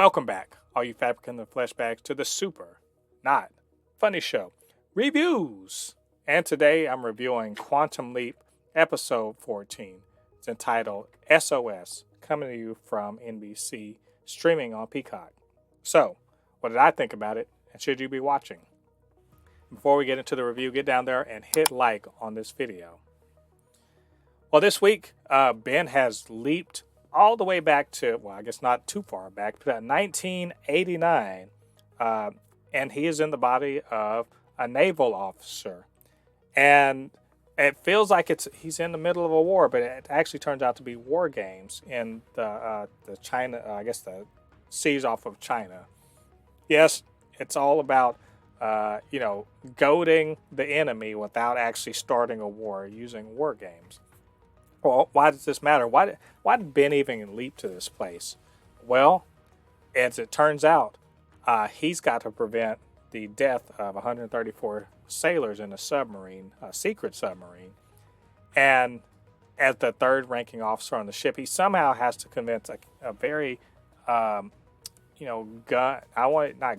Welcome back, all you Fabricans and Fleshbags, to the super, not funny show, reviews. And today I'm reviewing Quantum Leap episode 14. It's entitled SOS, coming to you from NBC, streaming on Peacock. So, what did I think about it, and should you be watching? Before we get into the review, get down there and hit like on this video. Well, this week, Ben has leaped all the way back to, well, I guess not too far back, but 1989, and he is in the body of a naval officer. And it feels like he's in the middle of a war, but it actually turns out to be war games in the China, I guess the seas off of China. Yes, it's all about, goading the enemy without actually starting a war using war games. Well, why does this matter? Why did Ben even leap to this place? Well, as it turns out, he's got to prevent the death of 134 sailors in a submarine, a secret submarine. And as the third ranking officer on the ship, he somehow has to convince a very, not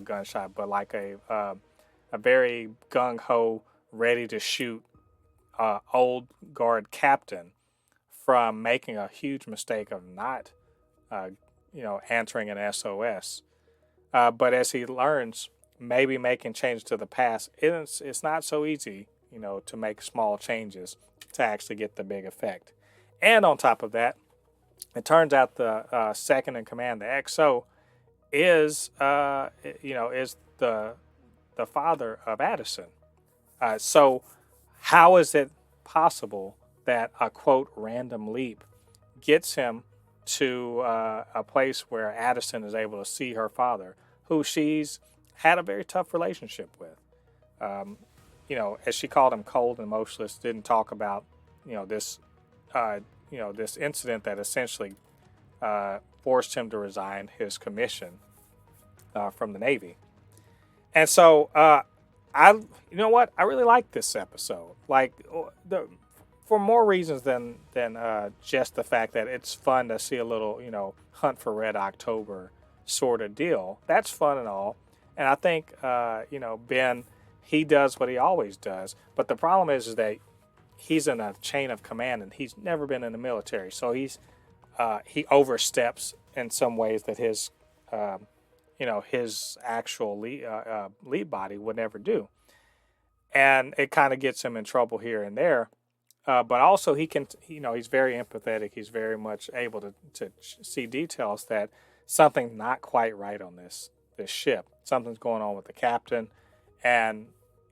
gunshot, but like a very gung-ho, ready to shoot old guard captain from making a huge mistake of not, answering an SOS. But as he learns, maybe making changes to the past, it's not so easy, to make small changes to actually get the big effect. And on top of that, it turns out the second in command, the XO, is the father of Addison. So how is it possible that a, quote, random leap gets him to a place where Addison is able to see her father, who she's had a very tough relationship with? As she called him cold and emotionless, didn't talk about, this incident that essentially forced him to resign his commission from the Navy. And so, I really like this episode. For more reasons than just the fact that it's fun to see a little, Hunt for Red October sort of deal. That's fun and all. And I think, Ben, he does what he always does. But the problem is that he's in a chain of command and he's never been in the military. So he oversteps in some ways that his actual lead body would never do. And it kind of gets him in trouble here and there. But also he can, he's very empathetic. He's very much able to see details that something's not quite right on this ship. Something's going on with the captain, and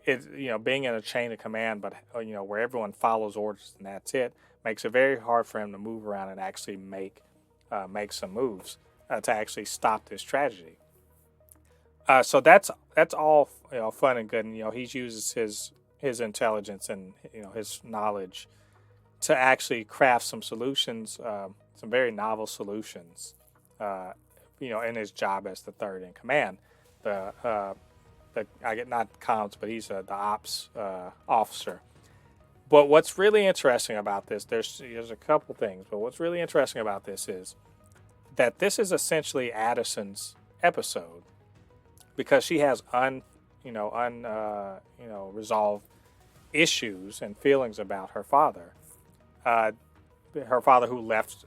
it's, being in a chain of command, but where everyone follows orders and that's it, makes it very hard for him to move around and actually make some moves to actually stop this tragedy. So that's all fun and good, and he uses his intelligence and his knowledge to actually craft some solutions, some very novel solutions, in his job as the third in command. I get not comms, but he's the ops officer. But what's really interesting about this, there's a couple things, but what's really interesting about this is that this is essentially Addison's episode, because she has resolved issues and feelings about her father. Her father, who left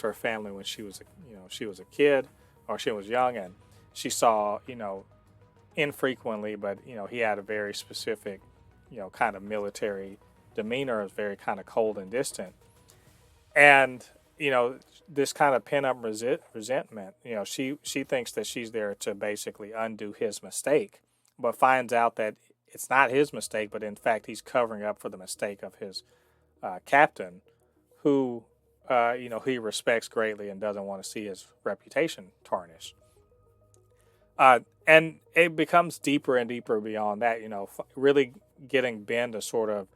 her family when she was a kid, or she was young, and she saw, infrequently, but he had a very specific, kind of military demeanor, was very kind of cold and distant, and this kind of pent up resentment. She thinks that she's there to basically undo his mistake, but finds out that it's not his mistake, but in fact he's covering up for the mistake of his captain, who he respects greatly and doesn't want to see his reputation tarnished. And it becomes deeper and deeper beyond that. Really getting Ben to sort of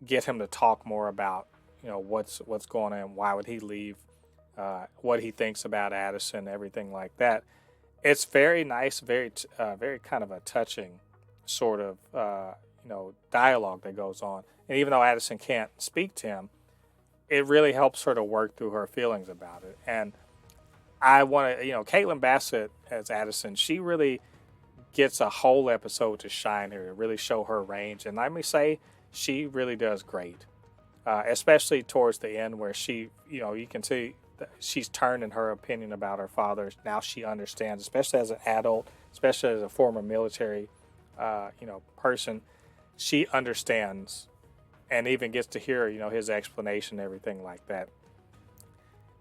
get him to talk more about what's going on, why would he leave, what he thinks about Addison, everything like that. It's very nice, very kind of a touching sort of dialogue that goes on. And even though Addison can't speak to him, it really helps her to work through her feelings about it. And I want to, Caitlin Bassett as Addison, she really gets a whole episode to shine here, to really show her range. And let me say, she really does great, especially towards the end where she, you can see that she's turned in her opinion about her father. Now she understands, especially as an adult, especially as a former military, person. She understands and even gets to hear, his explanation and everything like that.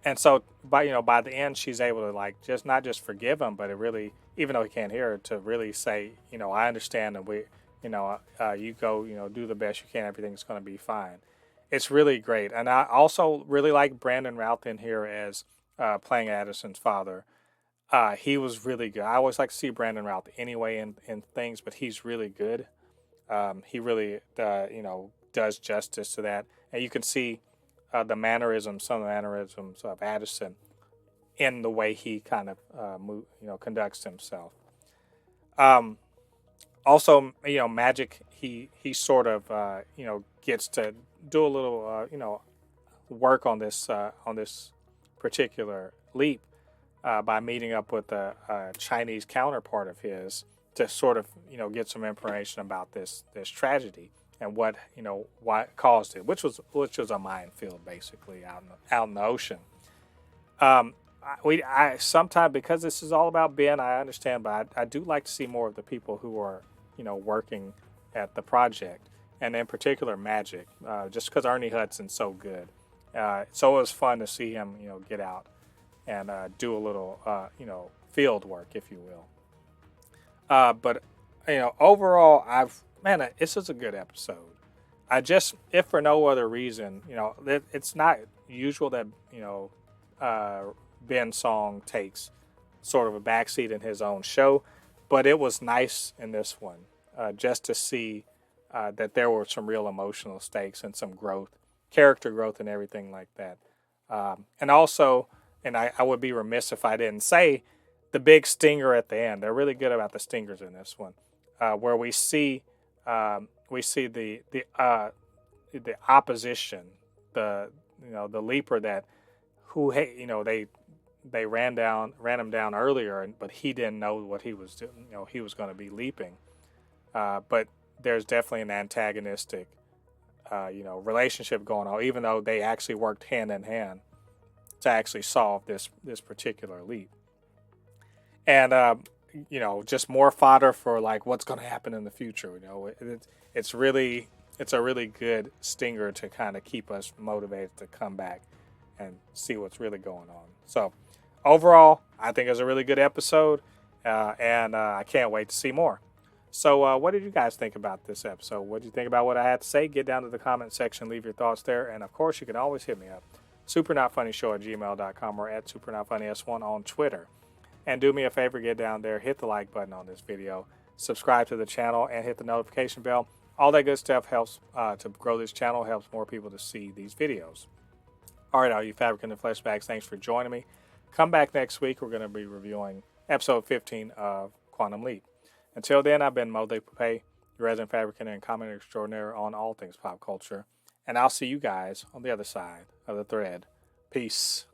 And so, by the end, she's able to like just not just forgive him, but it really, even though he can't hear her, to really say, I understand, and you go, do the best you can. Everything's going to be fine. It's really great, and I also really like Brandon Routh in here as playing Addison's father. He was really good. I always like to see Brandon Routh anyway in things, but he's really good. He really, does justice to that, and you can see some of the mannerisms of Addison in the way he kind of conducts himself. Also, Magic, he sort of gets to do a little work on this particular leap by meeting up with a Chinese counterpart of his to sort of get some information about this tragedy and what caused it, which was a minefield basically out in the ocean. I sometimes, because this is all about Ben, I understand, but I do like to see more of the people who are working at the project, and in particular Magic, just because Ernie Hudson's so good. So it was fun to see him get out and do a little field work, if you will. But overall, this is a good episode. If for no other reason, it's not usual that Ben Song takes sort of a backseat in his own show, but it was nice in this one just to see that there were some real emotional stakes and some growth, character growth, and everything like that. And also, and I would be remiss if I didn't say, the big stinger at the end. They're really good about the stingers in this one, where we see the opposition, the leaper they ran him down earlier, but he didn't know what he was doing. He was going to be leaping, but there's definitely an antagonistic relationship going on, even though they actually worked hand in hand to actually solve this particular leap. And just more fodder for like what's going to happen in the future. It's a really good stinger to kind of keep us motivated to come back and see what's really going on. So overall, I think it was a really good episode, and I can't wait to see more. So what did you guys think about this episode? What did you think about what I had to say? Get down to the comment section, leave your thoughts there, and of course you can always hit me up, supernotfunnyshow@gmail.com or at supernotfunnys1 on Twitter. And do me a favor, get down there, hit the like button on this video, subscribe to the channel, and hit the notification bell. All that good stuff helps to grow this channel, helps more people to see these videos. All right, all you Fabricans and Fleshbags, thanks for joining me. Come back next week. We're going to be reviewing episode 15 of Quantum Leap. Until then, I've been Mo De Pape, your resident fabricant and commenter extraordinaire on all things pop culture. And I'll see you guys on the other side of the thread. Peace.